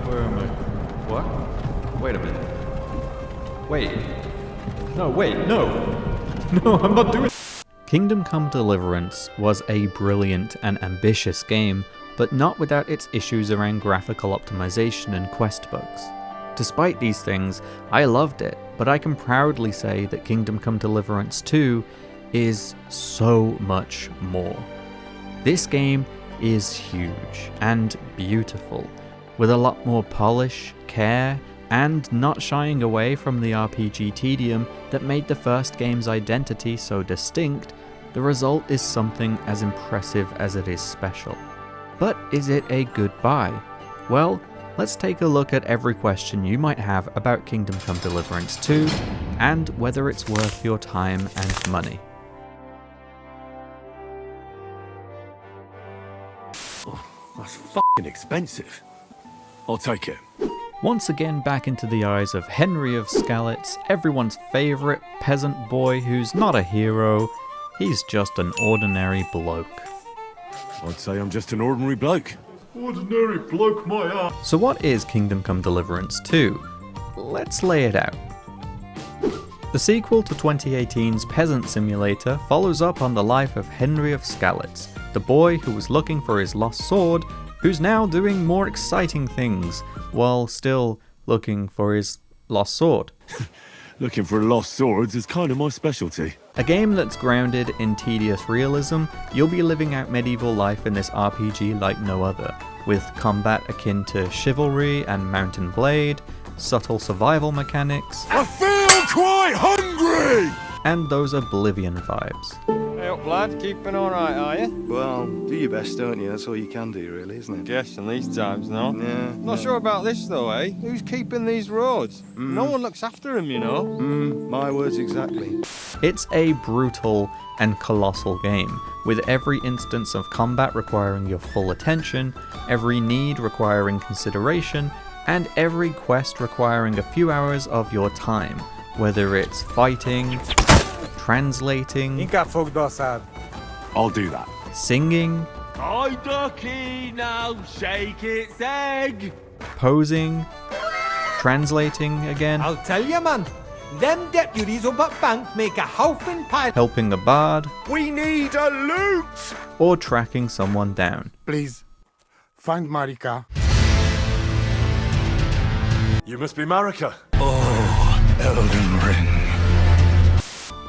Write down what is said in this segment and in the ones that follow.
Where am I? What? Wait a minute. Wait. No, wait, no! No, I'm not doing. Kingdom Come Deliverance was a brilliant and ambitious game, but not without its issues around graphical optimization and quest bugs. Despite these things, I loved it, but I can proudly say that Kingdom Come Deliverance 2 is so much more. This game is huge and beautiful, with a lot more polish, care, and not shying away from the RPG tedium that made the first game's identity so distinct. The result is something as impressive as it is special. But is it a good buy? Well, let's take a look at every question you might have about Kingdom Come Deliverance 2, and whether it's worth your time and money. Oh, that's fucking expensive. I'll take it. Once again back into the eyes of Henry of Skalitz, everyone's favourite peasant boy who's not a hero, he's just an ordinary bloke. I'd say I'm just an ordinary bloke. Ordinary bloke my ass. So what is Kingdom Come Deliverance 2? Let's lay it out. The sequel to 2018's Peasant Simulator follows up on the life of Henry of Skalitz, the boy who was looking for his lost sword, who's now doing more exciting things, while still looking for his lost sword. Looking for lost swords is kind of my specialty. A game that's grounded in tedious realism, you'll be living out medieval life in this RPG like no other, with combat akin to chivalry and Mount and Blade, subtle survival mechanics, I feel quite hungry! and those Oblivion vibes. Hey up, lad, keeping alright, are you? Well, do your best, don't you? That's all you can do, really, isn't it? Guess in these times, no? Yeah. Not sure about this, though, eh? Who's keeping these roads? No one looks after them, you know? My words exactly. It's a brutal and colossal game, with every instance of combat requiring your full attention, every need requiring consideration, and every quest requiring a few hours of your time, whether it's fighting, translating, I'll do that. singing, I ducky now shake its egg. posing, translating again, I'll tell you, man. Them deputies up at bank make a howfin' pile. helping the bard, We need a loot! or tracking someone down. Please, find Marika. You must be Marika. Elden Ring.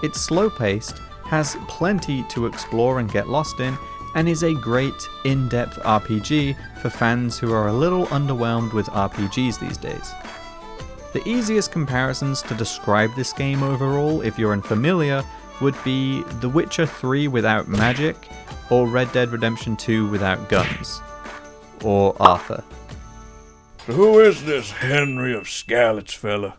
It's slow-paced, has plenty to explore and get lost in, and is a great, in-depth RPG for fans who are a little underwhelmed with RPGs these days. The easiest comparisons to describe this game overall, if you're unfamiliar, would be The Witcher 3 without magic, or Red Dead Redemption 2 without guns. Or Arthur. Who is this Henry of Skalitz fella?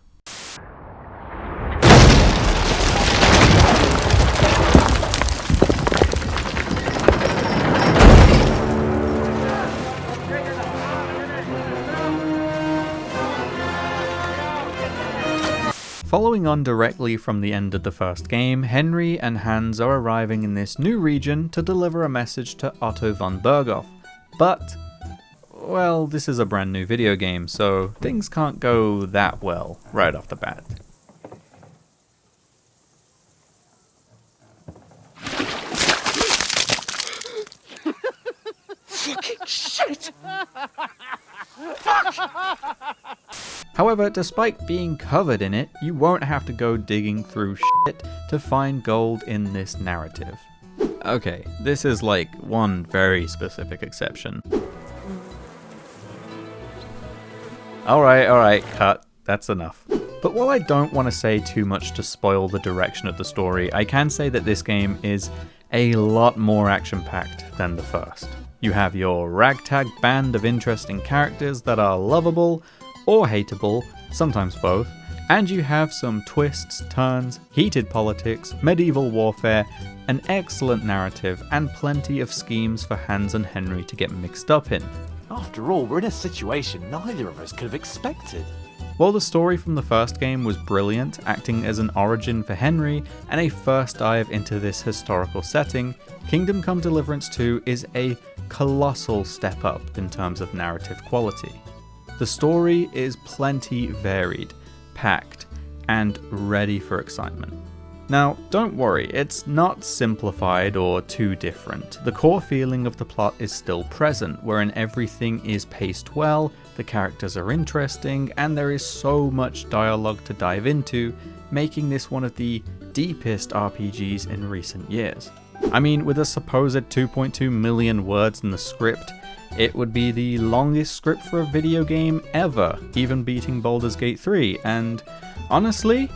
Following on directly from the end of the first game, Henry and Hans are arriving in this new region to deliver a message to Otto von Berghoff. But, well, this is a brand new video game, so things can't go that well right off the bat. However, despite being covered in it, you won't have to go digging through shit to find gold in this narrative. Okay, this is like one very specific exception. Alright, cut. That's enough. But while I don't want to say too much to spoil the direction of the story, I can say that this game is a lot more action-packed than the first. You have your ragtag band of interesting characters that are lovable, or hateable, sometimes both, and you have some twists, turns, heated politics, medieval warfare, an excellent narrative, and plenty of schemes for Hans and Henry to get mixed up in. After all, we're in a situation neither of us could have expected. While the story from the first game was brilliant, acting as an origin for Henry and a first dive into this historical setting, Kingdom Come Deliverance 2 is a colossal step up in terms of narrative quality. The story is plenty varied, packed, and ready for excitement. Now, don't worry, it's not simplified or too different. The core feeling of the plot is still present, wherein everything is paced well, the characters are interesting, and there is so much dialogue to dive into, making this one of the deepest RPGs in recent years. I mean, with a supposed 2.2 million words in the script, it would be the longest script for a video game ever, even beating Baldur's Gate 3, and honestly,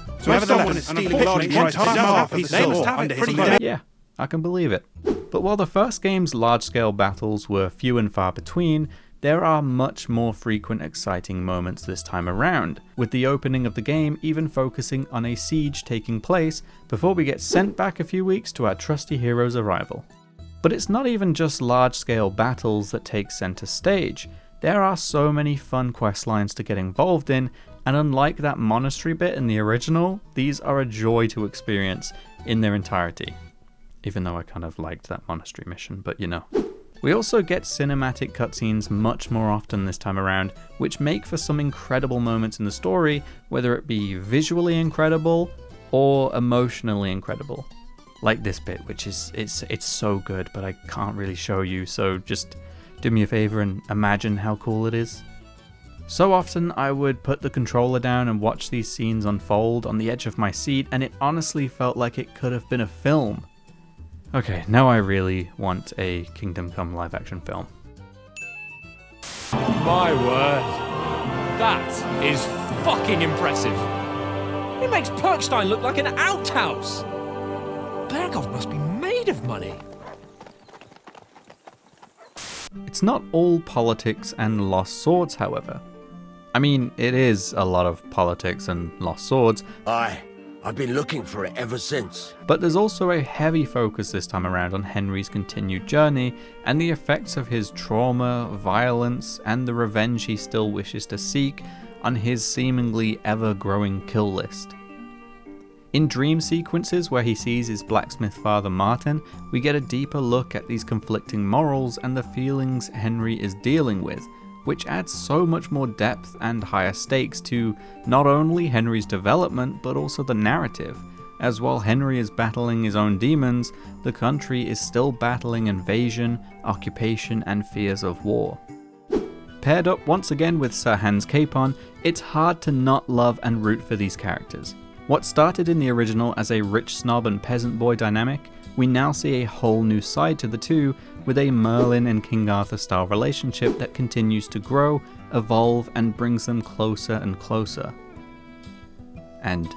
yeah, I can believe it. But while the first game's large-scale battles were few and far between, there are much more frequent exciting moments this time around, with the opening of the game even focusing on a siege taking place before we get sent back a few weeks to our trusty hero's arrival. But it's not even just large-scale battles that take center stage. There are so many fun questlines to get involved in, and unlike that monastery bit in the original, these are a joy to experience in their entirety. Even though I kind of liked that monastery mission, but you know. We also get cinematic cutscenes much more often this time around, which make for some incredible moments in the story, whether it be visually incredible or emotionally incredible. Like this bit, which is it's so good, but I can't really show you, so just do me a favor and imagine how cool it is. So often I would put the controller down and watch these scenes unfold on the edge of my seat, and it honestly felt like it could have been a film. Okay, now I really want a Kingdom Come live action film. My word, that is fucking impressive. It makes Perkstein look like an outhouse. Berghoff must be made of money. It's not all politics and lost swords, however. I mean, it is a lot of politics and lost swords. I've been looking for it ever since. But there's also a heavy focus this time around on Henry's continued journey and the effects of his trauma, violence, and the revenge he still wishes to seek on his seemingly ever-growing kill list. In dream sequences where he sees his blacksmith father Martin, we get a deeper look at these conflicting morals and the feelings Henry is dealing with, which adds so much more depth and higher stakes to not only Henry's development but also the narrative, as while Henry is battling his own demons, the country is still battling invasion, occupation, and fears of war. Paired up once again with Sir Hans Capon, it's hard to not love and root for these characters. What started in the original as a rich snob and peasant boy dynamic, we now see a whole new side to the two, with a Merlin and King Arthur style relationship that continues to grow, evolve, and brings them closer and closer. And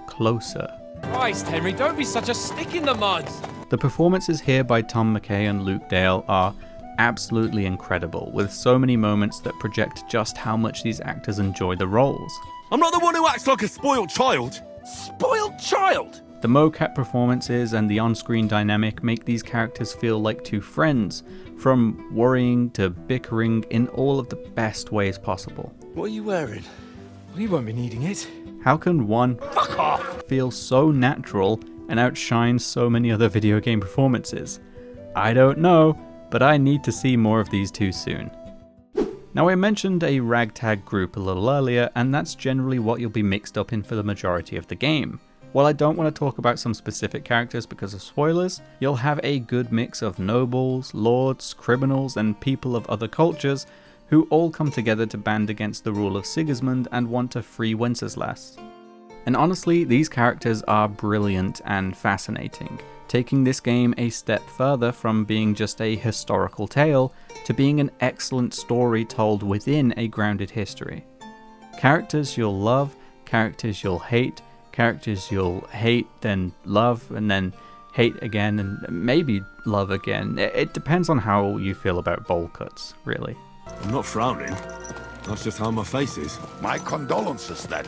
closer. Christ, Henry, don't be such a stick in the mud! The performances here by Tom McKay and Luke Dale are absolutely incredible, with so many moments that project just how much these actors enjoy the roles. I'm not the one who acts like a spoiled child. Spoiled child? The mocap performances and the on-screen dynamic make these characters feel like two friends, from worrying to bickering in all of the best ways possible. What are you wearing? We won't be needing it. How can one feel so natural and outshine so many other video game performances? I don't know, but I need to see more of these two soon. Now, I mentioned a ragtag group a little earlier, and that's generally what you'll be mixed up in for the majority of the game. While I don't want to talk about some specific characters because of spoilers, you'll have a good mix of nobles, lords, criminals, and people of other cultures who all come together to band against the rule of Sigismund and want to free Wenceslas. And honestly, these characters are brilliant and fascinating, taking this game a step further from being just a historical tale to being an excellent story told within a grounded history. Characters you'll love, characters you'll hate, characters you'll hate, then love, and then hate again, and maybe love again. It depends on how you feel about bowl cuts, really. I'm not frowning. That's just how my face is. My condolences then.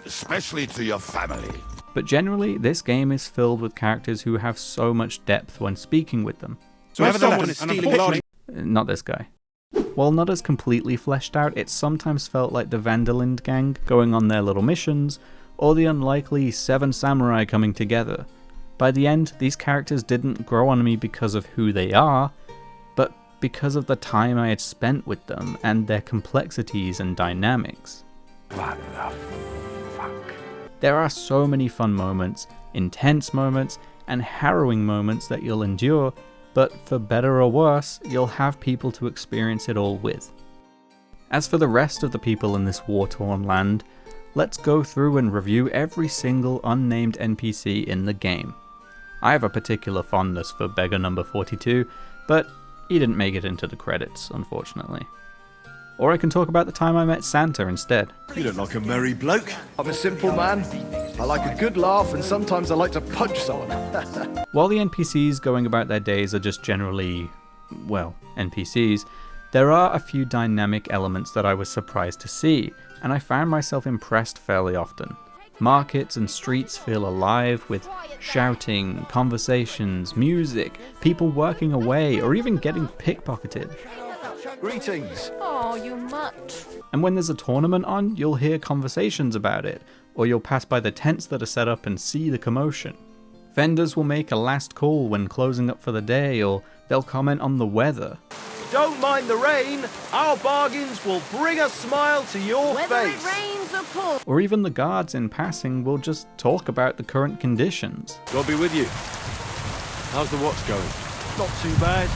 Especially to your family. But generally, this game is filled with characters who have so much depth when speaking with them. So someone is stealing glory. Not this guy. While not as completely fleshed out, it sometimes felt like the Vandalind gang going on their little missions, or the unlikely 7 samurai coming together. By the end, these characters didn't grow on me because of who they are, but because of the time I had spent with them and their complexities and dynamics. What the fuck? There are so many fun moments, intense moments, and harrowing moments that you'll endure, but for better or worse, you'll have people to experience it all with. As for the rest of the people in this war-torn land, let's go through and review every single unnamed NPC in the game. I have a particular fondness for beggar number 42, but he didn't make it into the credits, unfortunately. Or I can talk about the time I met Santa instead. You look like a merry bloke. I'm a simple man. I like a good laugh, and sometimes I like to punch someone. While the NPCs going about their days are just generally, well, NPCs, there are a few dynamic elements that I was surprised to see, and I found myself impressed fairly often. Markets and streets feel alive with shouting, conversations, music, people working away, or even getting pickpocketed. Greetings. Oh, you mutt. And when there's a tournament on, you'll hear conversations about it, or you'll pass by the tents that are set up and see the commotion. Vendors will make a last call when closing up for the day, or they'll comment on the weather. Don't mind the rain. Our bargains will bring a smile to your Whether face. it rains or pours. Or even the guards in passing will just talk about the current conditions. God be with you. How's the watch going? Not too bad.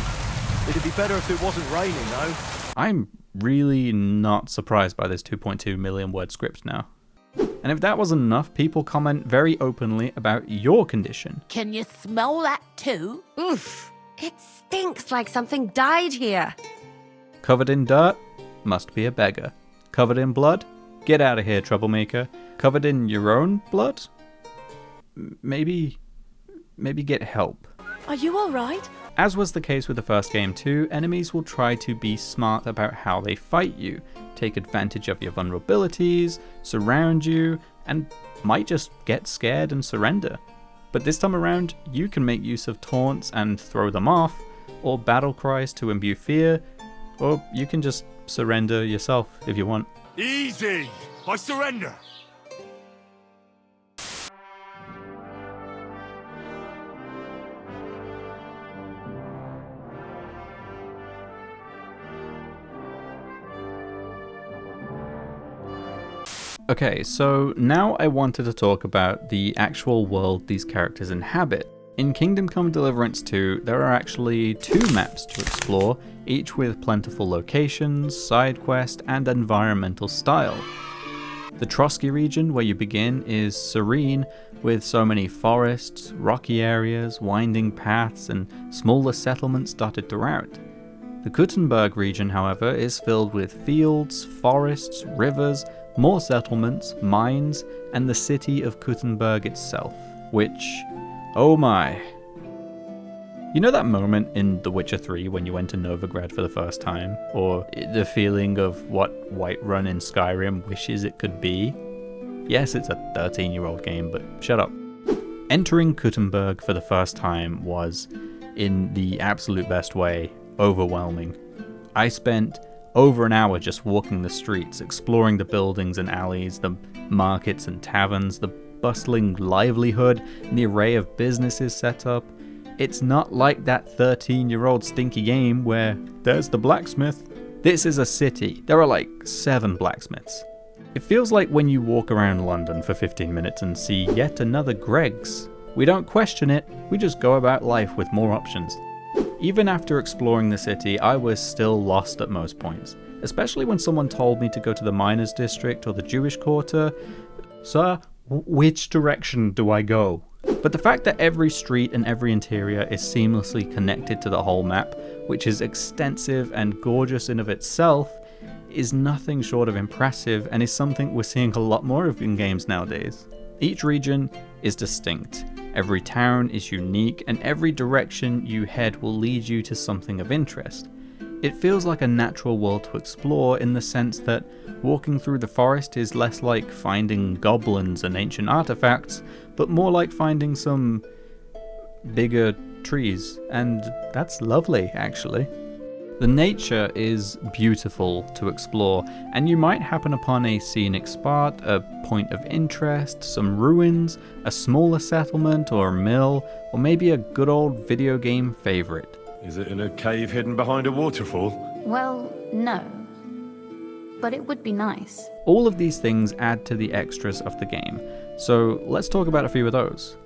It'd be better if it wasn't raining, though. I'm really not surprised by this 2.2 million word script now. And if that wasn't enough, people comment very openly about your condition. Can you smell that too? Oof. It stinks like something died here. Covered in dirt? Must be a beggar. Covered in blood? Get out of here, troublemaker. Covered in your own blood? Maybe get help. Are you alright? As was the case with the first game too, enemies will try to be smart about how they fight you, take advantage of your vulnerabilities, surround you, and might just get scared and surrender. But this time around, you can make use of taunts and throw them off, or battle cries to imbue fear, or you can just surrender yourself if you want. Easy! I surrender! Okay, so now I wanted to talk about the actual world these characters inhabit. In Kingdom Come Deliverance 2, there are actually 2 maps to explore, each with plentiful locations, side quest, and environmental style. The Trotsky region, where you begin, is serene, with so many forests, rocky areas, winding paths, and smaller settlements dotted throughout. The Kuttenberg region, however, is filled with fields, forests, rivers, more settlements, mines, and the city of Kuttenberg itself, which, oh my. You know that moment in The Witcher 3 when you went to Novigrad for the first time? Or the feeling of what Whiterun in Skyrim wishes it could be? Yes, it's a 13-year-old game, but shut up. Entering Kuttenberg for the first time was, in the absolute best way, overwhelming. I spent over an hour just walking the streets, exploring the buildings and alleys, the markets and taverns, the bustling livelihood, and the array of businesses set up. It's not like that 13-year-old stinky game where there's the blacksmith. This is a city. There are like 7 blacksmiths. It feels like when you walk around London for 15 minutes and see yet another Greggs. We don't question it, we just go about life with more options. Even after exploring the city, I was still lost at most points, especially when someone told me to go to the miners' district or the Jewish quarter. Sir, which direction do I go? But the fact that every street and every interior is seamlessly connected to the whole map, which is extensive and gorgeous in of itself, is nothing short of impressive and is something we're seeing a lot more of in games nowadays. Each region is distinct. Every town is unique, and every direction you head will lead you to something of interest. It feels like a natural world to explore in the sense that walking through the forest is less like finding goblins and ancient artifacts, but more like finding some bigger trees, and that's lovely, actually. The nature is beautiful to explore, and you might happen upon a scenic spot, a point of interest, some ruins, a smaller settlement or a mill, or maybe a good old video game favorite. Is it in a cave hidden behind a waterfall? Well, no. But it would be nice. All of these things add to the extras of the game, so let's talk about a few of those.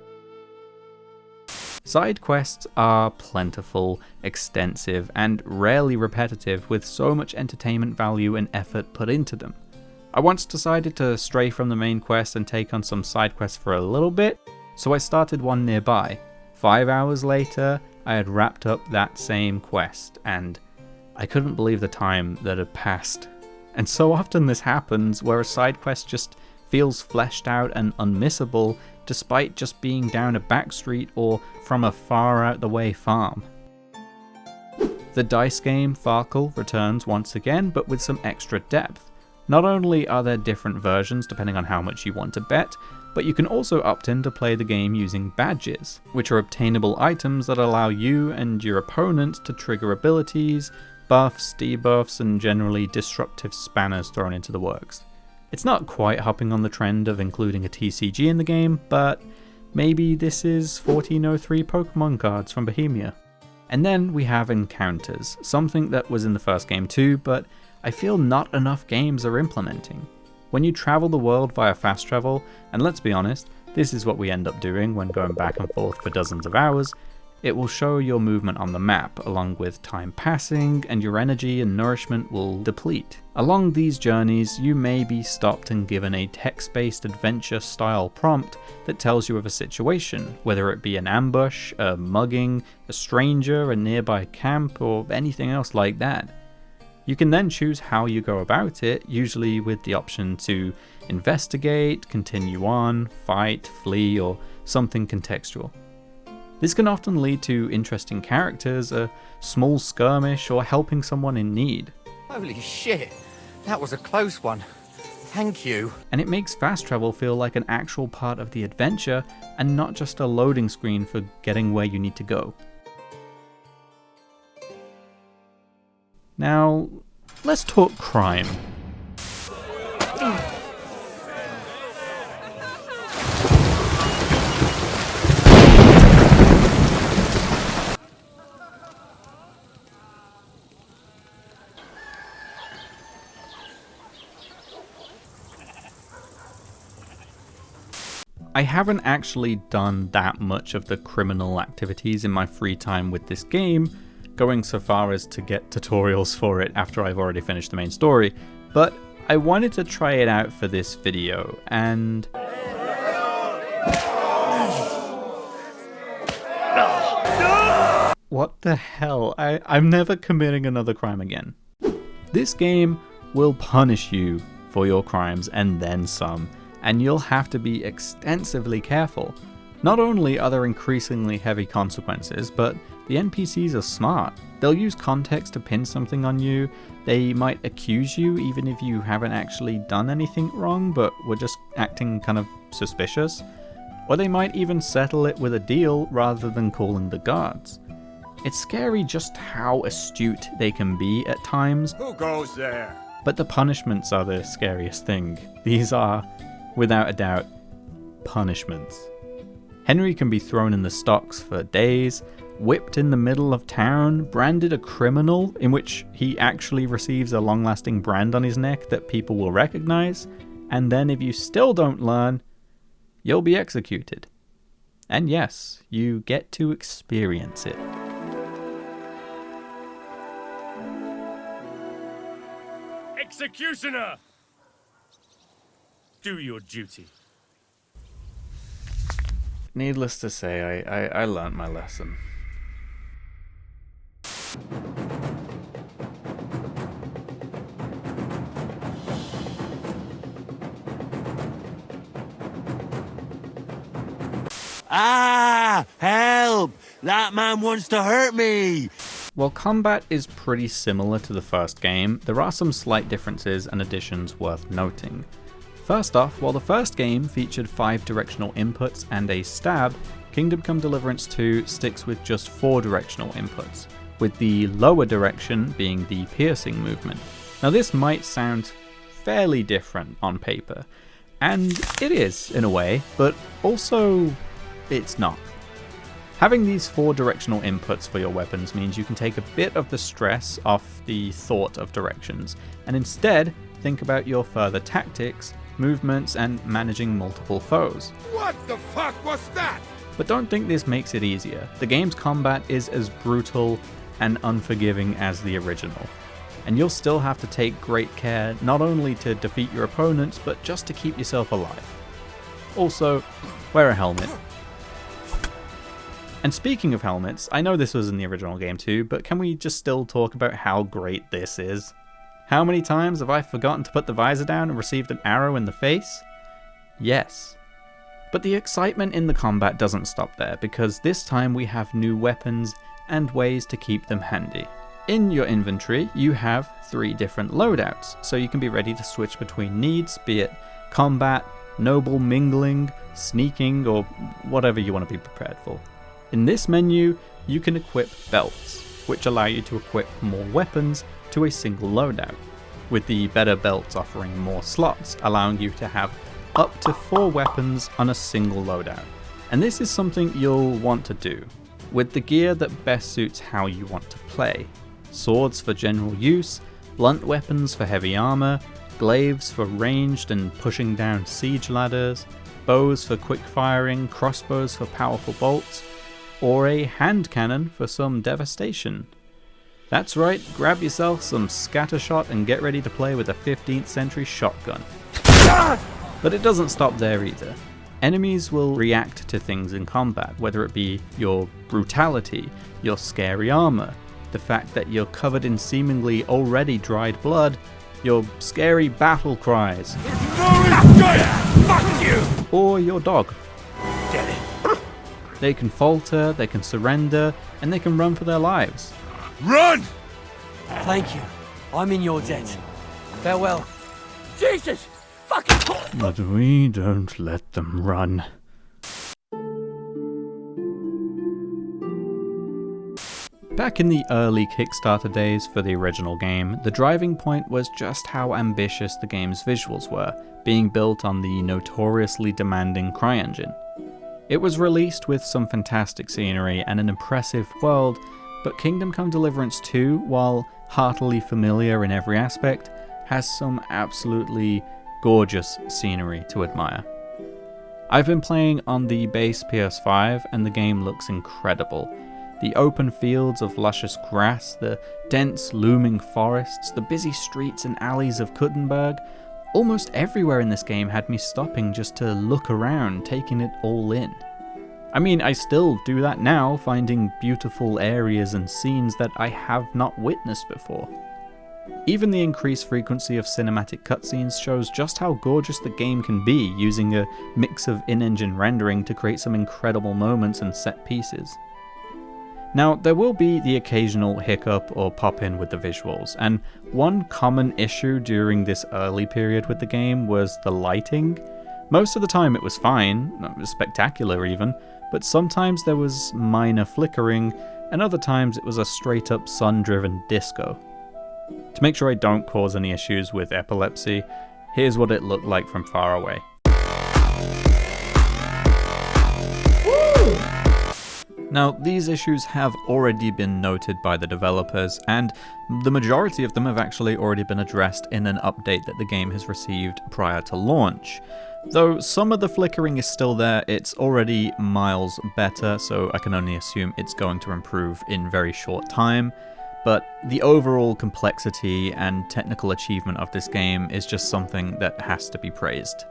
Side quests are plentiful, extensive, and rarely repetitive, with so much entertainment value and effort put into them. I once decided to stray from the main quest and take on some side quests for a little bit, so I started one nearby. 5 hours later, I had wrapped up that same quest, and I couldn't believe the time that had passed. And so often this happens, where a side quest just feels fleshed out and unmissable, despite just being down a back street or from a far out the way farm. The dice game Farkle returns once again, but with some extra depth. Not only are there different versions depending on how much you want to bet, but you can also opt in to play the game using badges, which are obtainable items that allow you and your opponent to trigger abilities, buffs, debuffs, and generally disruptive spanners thrown into the works. It's not quite hopping on the trend of including a TCG in the game, but maybe this is 1403 Pokemon cards from Bohemia. And then we have encounters, something that was in the first game too, but I feel not enough games are implementing. When you travel the world via fast travel, and let's be honest, this is what we end up doing when going back and forth for dozens of hours, it will show your movement on the map, along with time passing, and your energy and nourishment will deplete. Along these journeys, you may be stopped and given a text-based adventure-style prompt that tells you of a situation, whether it be an ambush, a mugging, a stranger, a nearby camp, or anything else like that. You can then choose how you go about it, usually with the option to investigate, continue on, fight, flee, or something contextual. This can often lead to interesting characters, a small skirmish, or helping someone in need. Holy shit, that was a close one. Thank you. And it makes fast travel feel like an actual part of the adventure and not just a loading screen for getting where you need to go. Now, let's talk crime. I haven't actually done that much of the criminal activities in my free time with this game, going so far as to get tutorials for it after I've already finished the main story, but I wanted to try it out for this video, and what the hell? I'm never committing another crime again. This game will punish you for your crimes and then some, and you'll have to be extensively careful. Not only are there increasingly heavy consequences, but the NPCs are smart. They'll use context to pin something on you, they might accuse you even if you haven't actually done anything wrong but were just acting kind of suspicious, or they might even settle it with a deal rather than calling the guards. It's scary just how astute they can be at times. Who goes there? But the punishments are the scariest thing. These are, without a doubt, punishments. Henry can be thrown in the stocks for days, whipped in the middle of town, branded a criminal, in which he actually receives a long-lasting brand on his neck that people will recognize, and then if you still don't learn, you'll be executed. And yes, you get to experience it. Executioner! Do your duty. Needless to say, I learned my lesson. Ah! Help! That man wants to hurt me! While combat is pretty similar to the first game, there are some slight differences and additions worth noting. First off, while the first game featured 5 directional inputs and a stab, Kingdom Come Deliverance 2 sticks with just 4 directional inputs, with the lower direction being the piercing movement. Now this might sound fairly different on paper, and it is in a way, but also it's not. Having these 4 directional inputs for your weapons means you can take a bit of the stress off the thought of directions, and instead think about your further tactics, movements, and managing multiple foes. What the fuck was that? But don't think this makes it easier. The game's combat is as brutal and unforgiving as the original, and you'll still have to take great care not only to defeat your opponents, but just to keep yourself alive. Also, wear a helmet. And speaking of helmets, I know this was in the original game too, but can we just still talk about how great this is? How many times have I forgotten to put the visor down and received an arrow in the face? Yes. But the excitement in the combat doesn't stop there, because this time we have new weapons and ways to keep them handy. In your inventory, you have 3 different loadouts, so you can be ready to switch between needs, be it combat, noble mingling, sneaking, or whatever you want to be prepared for. In this menu, you can equip belts, which allow you to equip more weapons to a single loadout, with the better belts offering more slots, allowing you to have up to 4 weapons on a single loadout. And this is something you'll want to do, with the gear that best suits how you want to play. Swords for general use, blunt weapons for heavy armor, glaives for ranged and pushing down siege ladders, bows for quick firing, crossbows for powerful bolts, or a hand cannon for some devastation. That's right, grab yourself some scattershot and get ready to play with a 15th century shotgun. But it doesn't stop there either. Enemies will react to things in combat, whether it be your brutality, your scary armor, the fact that you're covered in seemingly already dried blood, your scary battle cries, Fuck you! or your dog. Get it. They can falter, they can surrender, and they can run for their lives. Run! Thank you. I'm in your debt. Farewell. Jesus! Fucking... But we don't let them run. Back in the early Kickstarter days for the original game, the driving point was just how ambitious the game's visuals were, being built on the notoriously demanding CryEngine. It was released with some fantastic scenery and an impressive world, but Kingdom Come Deliverance 2, while heartily familiar in every aspect, has some absolutely gorgeous scenery to admire. I've been playing on the base PS5 and the game looks incredible. The open fields of luscious grass, the dense looming forests, the busy streets and alleys of Kuttenberg, almost everywhere in this game had me stopping just to look around, taking it all in. I mean, I still do that now, finding beautiful areas and scenes that I have not witnessed before. Even the increased frequency of cinematic cutscenes shows just how gorgeous the game can be, using a mix of in-engine rendering to create some incredible moments and set pieces. Now, there will be the occasional hiccup or pop-in with the visuals, and one common issue during this early period with the game was the lighting. Most of the time it was fine, it was spectacular even, but sometimes there was minor flickering, and other times it was a straight-up sun-driven disco. To make sure I don't cause any issues with epilepsy, here's what it looked like from far away. Now, these issues have already been noted by the developers, and the majority of them have actually already been addressed in an update that the game has received prior to launch. Though some of the flickering is still there, it's already miles better, so I can only assume it's going to improve in very short time. But the overall complexity and technical achievement of this game is just something that has to be praised.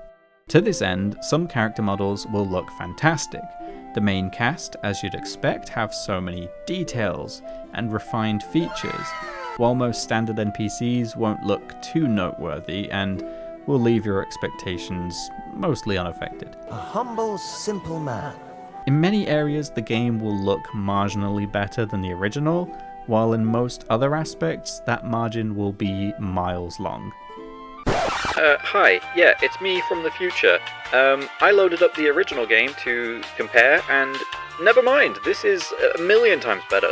To this end, some character models will look fantastic. The main cast, as you'd expect, have so many details and refined features, while most standard NPCs won't look too noteworthy and will leave your expectations mostly unaffected. A humble, simple man. In many areas, the game will look marginally better than the original, while in most other aspects, that margin will be miles long. Hi, yeah, it's me from the future. I loaded up the original game to compare, and never mind, this is a million times better.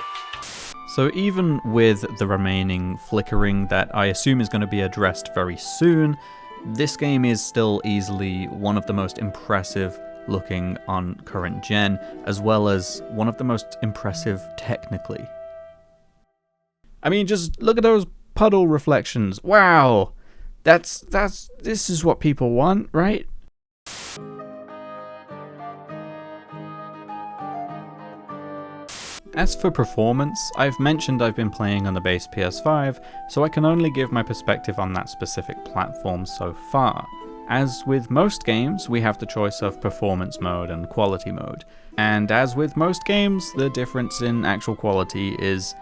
So even with the remaining flickering that I assume is going to be addressed very soon, this game is still easily one of the most impressive looking on current gen, as well as one of the most impressive technically. I mean, just look at those puddle reflections. Wow! This is what people want, right? As for performance, I've mentioned I've been playing on the base PS5, so I can only give my perspective on that specific platform so far. As with most games, we have the choice of performance mode and quality mode, and as with most games, the difference in actual quality is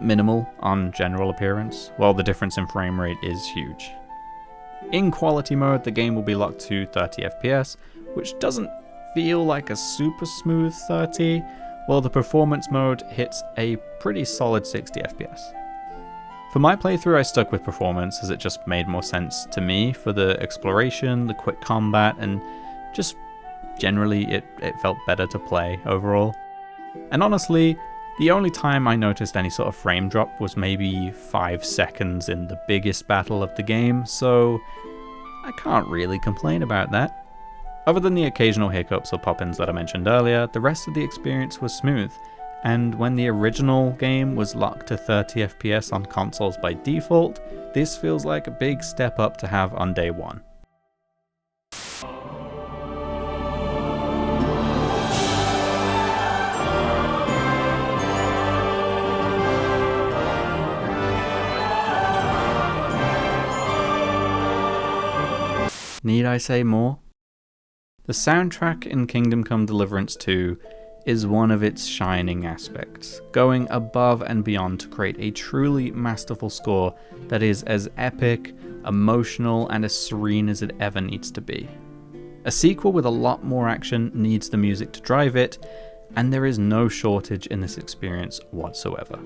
minimal on general appearance, while the difference in frame rate is huge. In quality mode, the game will be locked to 30 FPS, which doesn't feel like a super smooth 30, while the performance mode hits a pretty solid 60 FPS. For my playthrough, I stuck with performance as it just made more sense to me for the exploration, the quick combat, and just generally it felt better to play overall. And honestly, the only time I noticed any sort of frame drop was maybe 5 seconds in the biggest battle of the game, so I can't really complain about that. Other than the occasional hiccups or pop-ins that I mentioned earlier, the rest of the experience was smooth, and when the original game was locked to 30 FPS on consoles by default, this feels like a big step up to have on day one. Need I say more? The soundtrack in Kingdom Come Deliverance 2 is one of its shining aspects, going above and beyond to create a truly masterful score that is as epic, emotional, and as serene as it ever needs to be. A sequel with a lot more action needs the music to drive it, and there is no shortage in this experience whatsoever.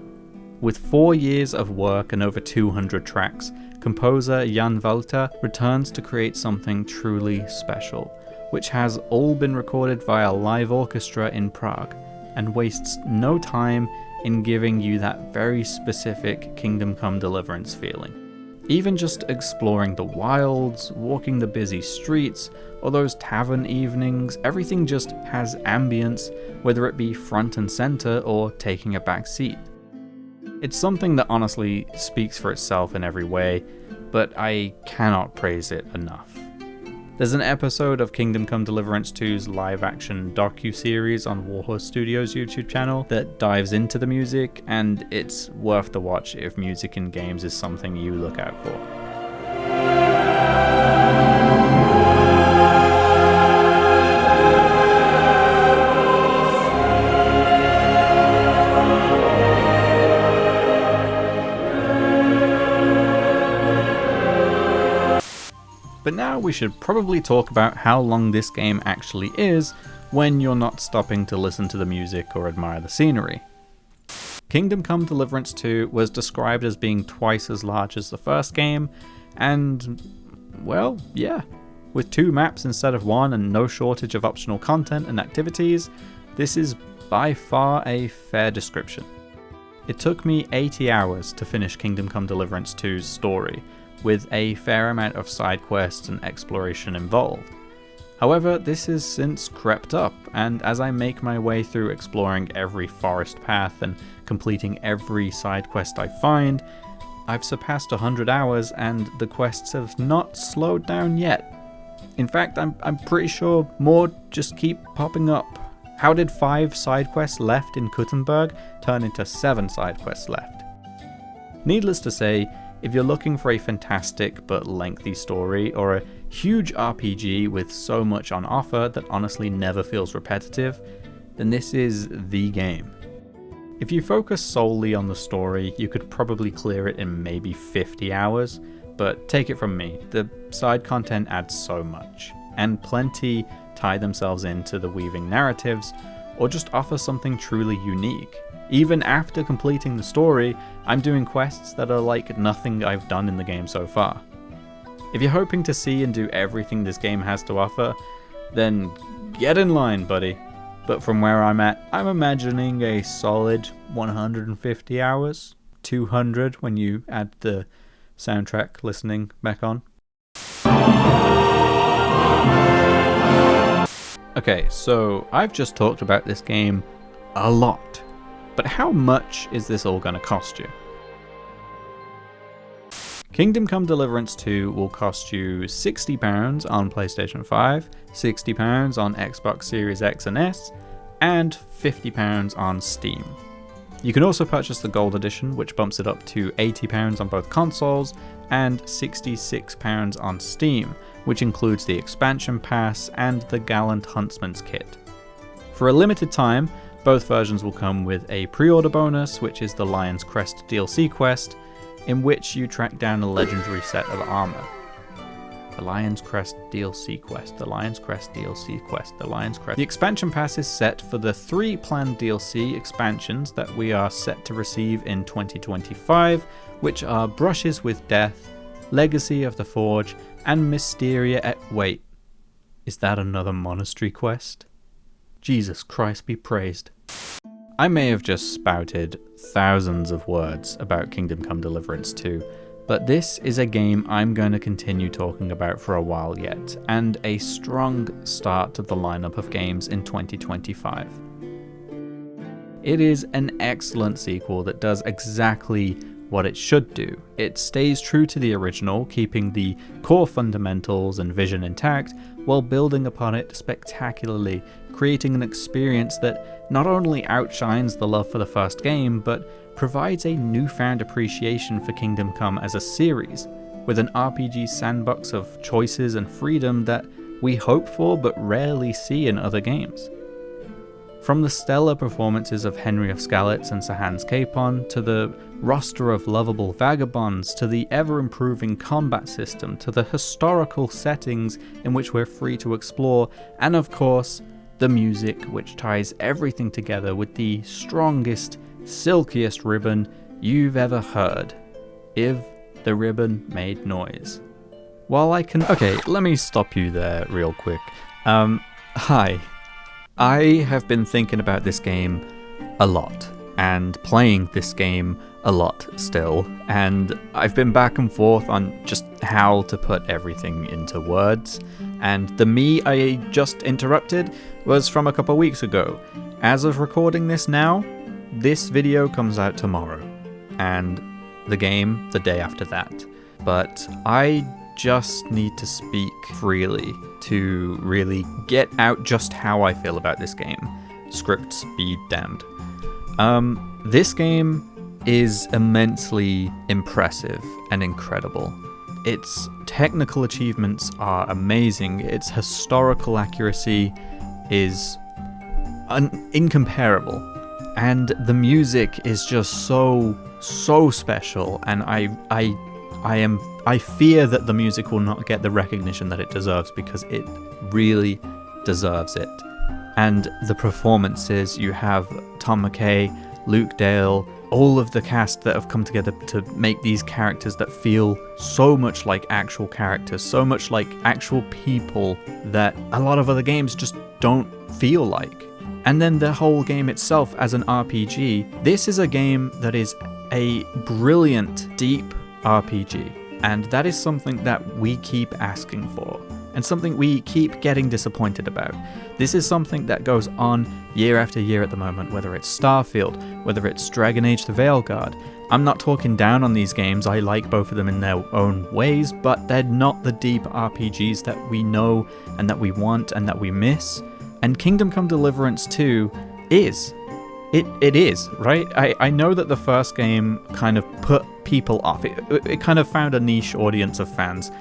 With 4 years of work and over 200 tracks, composer Jan Walter returns to create something truly special, which has all been recorded via live orchestra in Prague, and wastes no time in giving you that very specific Kingdom Come Deliverance feeling. Even just exploring the wilds, walking the busy streets, or those tavern evenings, everything just has ambience, whether it be front and center or taking a back seat. It's something that honestly speaks for itself in every way, but I cannot praise it enough. There's an episode of Kingdom Come Deliverance 2's live-action docu-series on Warhorse Studios' YouTube channel that dives into the music, and it's worth the watch if music in games is something you look out for. But now we should probably talk about how long this game actually is when you're not stopping to listen to the music or admire the scenery. Kingdom Come Deliverance 2 was described as being twice as large as the first game, and, well, yeah. With 2 maps instead of 1 and no shortage of optional content and activities, this is by far a fair description. It took me 80 hours to finish Kingdom Come Deliverance 2's story, with a fair amount of side quests and exploration involved. However, this has since crept up, and as I make my way through exploring every forest path and completing every side quest I find, I've surpassed 100 hours and the quests have not slowed down yet. In fact, I'm pretty sure more just keep popping up. How did 5 side quests left in Kuttenberg turn into 7 side quests left? Needless to say, if you're looking for a fantastic but lengthy story, or a huge RPG with so much on offer that honestly never feels repetitive, then this is the game. If you focus solely on the story, you could probably clear it in maybe 50 hours, but take it from me, the side content adds so much, and plenty tie themselves into the weaving narratives, or just offer something truly unique. Even after completing the story, I'm doing quests that are like nothing I've done in the game so far. If you're hoping to see and do everything this game has to offer, then get in line, buddy. but from where I'm at, I'm imagining a solid 150 hours, 200 when you add the soundtrack listening back on. Okay, so I've just talked about this game a lot, but how much is this all going to cost you? Kingdom Come Deliverance 2 will cost you £60 on PlayStation 5, £60 on Xbox Series X and S, and £50 on Steam. You can also purchase the Gold Edition, which bumps it up to £80 on both consoles, and £66 on Steam, which includes the expansion pass and the Gallant Huntsman's kit. For a limited time, both versions will come with a pre-order bonus, which is the Lion's Crest DLC quest, in which you track down a legendary set of armor. The Lion's Crest DLC quest, the Lion's Crest DLC quest, the Lion's Crest. The expansion pass is set for the 3 planned DLC expansions that we are set to receive in 2025, which are Brushes with Death, Legacy of the Forge, and Mysteria wait, is that another monastery quest? Jesus Christ be praised. I may have just spouted thousands of words about Kingdom Come Deliverance 2, but this is a game I'm going to continue talking about for a while yet, and a strong start to the lineup of games in 2025. It is an excellent sequel that does exactly what it should do. It stays true to the original, keeping the core fundamentals and vision intact, while building upon it spectacularly, creating an experience that not only outshines the love for the first game, but provides a newfound appreciation for Kingdom Come as a series, with an RPG sandbox of choices and freedom that we hope for but rarely see in other games. From the stellar performances of Henry of Skalitz and Sir Hans Capon, to the roster of lovable vagabonds, to the ever-improving combat system, to the historical settings in which we're free to explore, and of course, the music, which ties everything together with the strongest, silkiest ribbon you've ever heard. If the ribbon made noise. While I can... Okay, let me stop you there real quick. Hi. I have been thinking about this game a lot, and playing this game a lot still, and I've been back and forth on just how to put everything into words, and the me I just interrupted was from a couple weeks ago. As of recording this now, this video comes out tomorrow, and the game the day after that. But I just need to speak freely to really get out just how I feel about this game. Scripts be damned. This game is immensely impressive and incredible. Its technical achievements are amazing. Its historical accuracy is incomparable. And the music is just so special, and I fear that the music will not get the recognition that it deserves, because it really deserves it. And the performances, you have Tom McKay, Luke Dale, all of the cast that have come together to make these characters that feel so much like actual characters, so much like actual people that a lot of other games just don't feel like. And then the whole game itself as an RPG, this is a game that is a brilliant, deep RPG. And that is something that we keep asking for, and something we keep getting disappointed about. This is something that goes on year after year at the moment, whether it's Starfield, whether it's Dragon Age the Veilguard. I'm not talking down on these games, I like both of them in their own ways, but they're not the deep RPGs that we know and that we want and that we miss. And Kingdom Come Deliverance 2 is. It is, right? I know that the first game kind of put people off. It kind of found a niche audience of fans,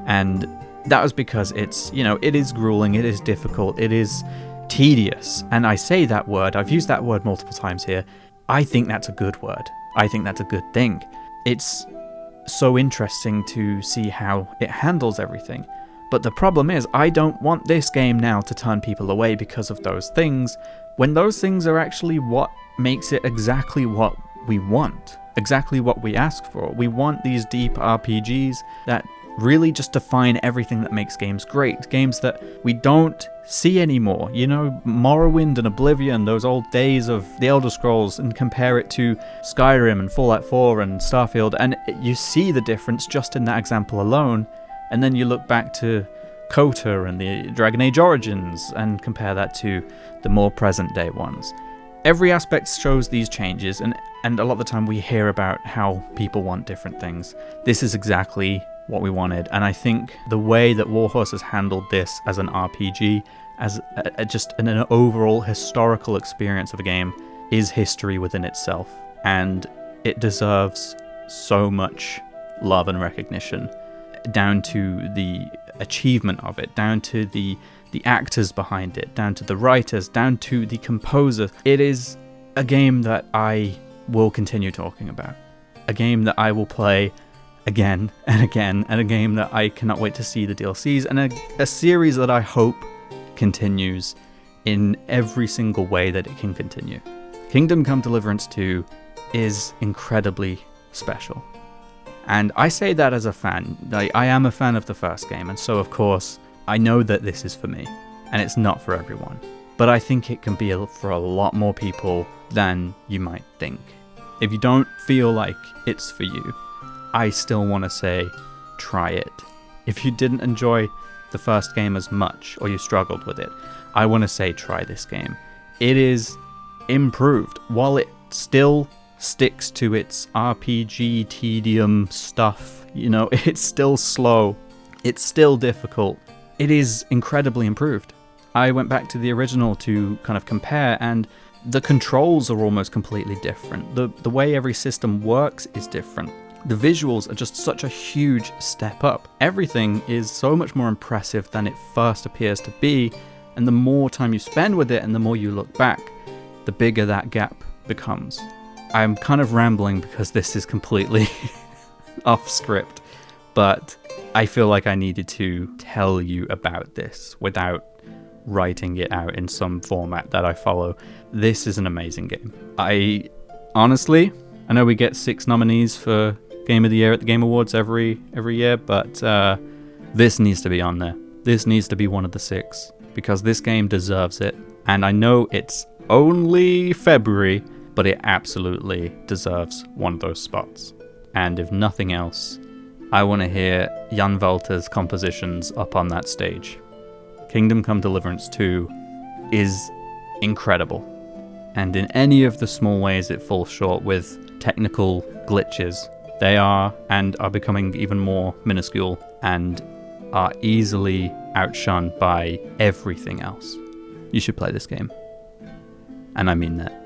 and that was because it's, it is grueling, it is difficult, it is tedious. And I say that word, I've used that word multiple times here. I think that's a good word. I think that's a good thing. It's so interesting to see how it handles everything. But the problem is, I don't want this game now to turn people away because of those things, when those things are actually what makes it exactly what we want, exactly what we ask for. We want these deep RPGs that really just define everything that makes games great. Games that we don't see anymore. You know, Morrowind and Oblivion, those old days of the Elder Scrolls, and compare it to Skyrim and Fallout 4 and Starfield, and you see the difference just in that example alone. And then you look back to Kota and the Dragon Age Origins and compare that to the more present day ones. Every aspect shows these changes, and a lot of the time we hear about how people want different things. This is exactly what we wanted, and I think the way that Warhorse has handled this as an RPG, as just an overall historical experience of a game, is history within itself, and it deserves so much love and recognition, down to the achievement of it, down to the actors behind it, down to the writers, down to the composer. It is a game that I will continue talking about. A game that I will play again and again, and a game that I cannot wait to see the DLCs, and a series that I hope continues in every single way that it can continue. Kingdom Come Deliverance 2 is incredibly special. And I say that as a fan. I am a fan of the first game, and so of course I know that this is for me, and it's not for everyone. But I think it can be for a lot more people than you might think. If you don't feel like it's for you, I still want to say, try it. If you didn't enjoy the first game as much, or you struggled with it, I want to say try this game. It is improved. While it still sticks to its RPG tedium stuff, you know, it's still slow, it's still difficult. It is incredibly improved. I went back to the original to kind of compare, and the controls are almost completely different. The way every system works is different. The visuals are just such a huge step up. Everything is so much more impressive than it first appears to be, and the more time you spend with it and the more you look back, the bigger that gap becomes. I'm kind of rambling because this is completely off script, but I feel like I needed to tell you about this without writing it out in some format that I follow. This is an amazing game. I know we get 6 nominees for Game of the Year at the Game Awards every year, but this needs to be on there. This needs to be one of the 6, because this game deserves it. And I know it's only February, but it absolutely deserves one of those spots. And if nothing else, I want to hear Jan Walter's compositions up on that stage. Kingdom Come Deliverance 2 is incredible, and in any of the small ways it falls short with technical glitches, they are becoming even more minuscule and are easily outshone by everything else. You should play this game, and I mean that.